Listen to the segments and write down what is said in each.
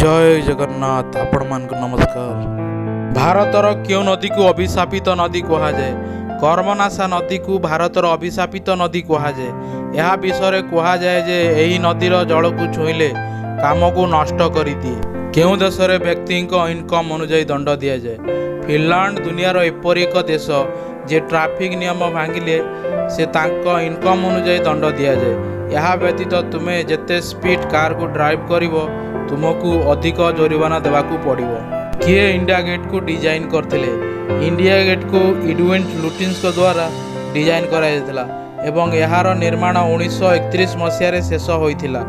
जय जगन्नाथ आपण मान नमस्कार। भारतर क्यों नदी को अभिशापित नदी कहा जाए? कर्मनाशा नदी को भारतर अभिशापित नदी कहा जाए। यह विषय कहा जाए जे एही नदीर जल को छुईले काम को नष्ट कर दिए। केउं देश रे व्यक्ति इनकम अनुजाई दंड दि जाए? फिनलैंड दुनियार एपरि एक देश जे ट्राफिक नियम भांगिले से तांको इनकम अनुजाई दंड दि जाए। यह व्यतीत तुमे जेते स्पीड कार को ड्राइव करिवो तुमको अधिक जोरिमाना देवाकू पड़िवो। किए इंडिया गेट को डिजाइन करथिले? इंडिया गेट को एडविन लुटिन्स द्वारा डिजाइन कराइथिला एवं यार निर्माण 1931 मसीह शेष होइथिला।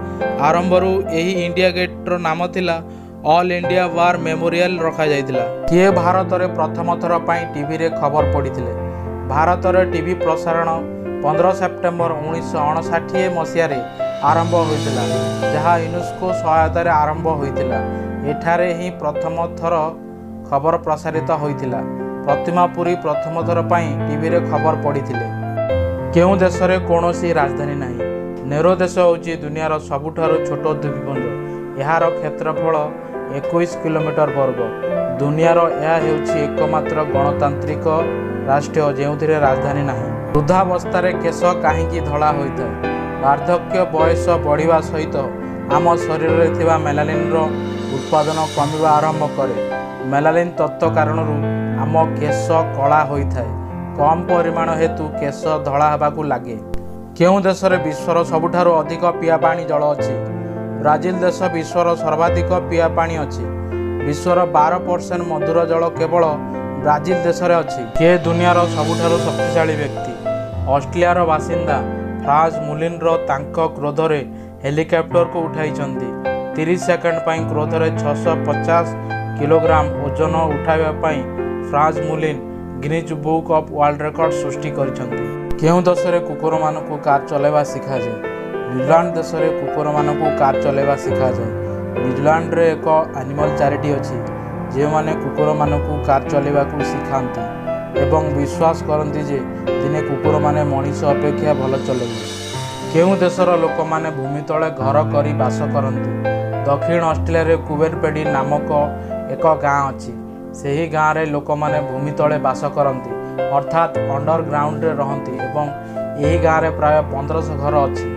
आरंभरू एही इंडिया गेटर नाम थिला ऑल इंडिया वार मेमोरियल रखा जाइथिला। किए भारत रे प्रथम थर पई टीवी रे खबर पड़िथिले? भारत रे टीवी प्रसारण 15 सेप्टेम्बर 1959 मसीह आरंभ होइथिला, जहाँ यूनेस्को सहायतार आरंभ होइथिला। एठारे ही प्रथम थर खबर प्रसारित होइथिला। प्रतिमा पुरी प्रथम थर पई टीवी रे खबर पड़िथिले। केउं देश रे कोनोसी राजधानी नाही? नेरो देश होची दुनियार सबुठारो छोटो द्वीपपुंज। यार क्षेत्रफल 21 किलोमीटर वर्ग। दुनियार यह हेउची एकमात्र गणतांत्रिक राष्ट्र जेउथिरे राजधानी नाही। वृद्धावस्था केश काहींकी धला होइଥାଏ? वार्धक्य बयस बढ़िया सहित आम शरीर में थिबा मेलानिन रो उत्पादन कमिबा आरंभ करे। मेलानिन तत्व कारण आम केश कला होइଥାଏ। कम परिमाण हेतु केश धला हेबाकू लागे। केउं देश रे विश्वर सबुठारो अधिक पिया पानी जल अछि? ब्राजिल देश विश्वर सर्वाधिक पिया पानी अछि। विश्वर 12% मधुर जल केवल ब्राजिल देश रे अछि। के दुनियार सबुठारो शक्तिशाली व्यक्ति? ऑस्ट्रेलियार बासिंदा फ्रांस मुलिन रो तांको क्रोधरे हेलिकॉप्टर को उठाइछंती। 30 सेकंड पई क्रोधरे 650 किलोग्राम ओजन उठाइबा पई फ्रांस मुलिन Guinness Book of World Record सृष्टि करिछंती। केउं देश रे कुकुर मानकू कार चलाइबा सिखा जाए? न्यूजीलैंड देश रे कुकुर मानकू कार चलाइबा सिखा जाए। न्यूजीलैंड रे एक एनिमल चैरिटी अछि जे माने कुकुर मानकू कार चलाइबा को सिखांती एवं विश्वास करती जे दिने कुकुर माने मनीष अपेक्षा भल चलेंगे। केउं देशर लोक माने भूमि तले घर करी बास करती? दक्षिण ऑस्ट्रेलिया रे कुबेरपेडी नामक एक गाँ अच्छी। सेही गाँ रे लोक माने भूमि तले बास करती अर्थात अंडरग्राउंड रे रहती एवं यही गाँ रे प्राय 1500 घर अच्छी।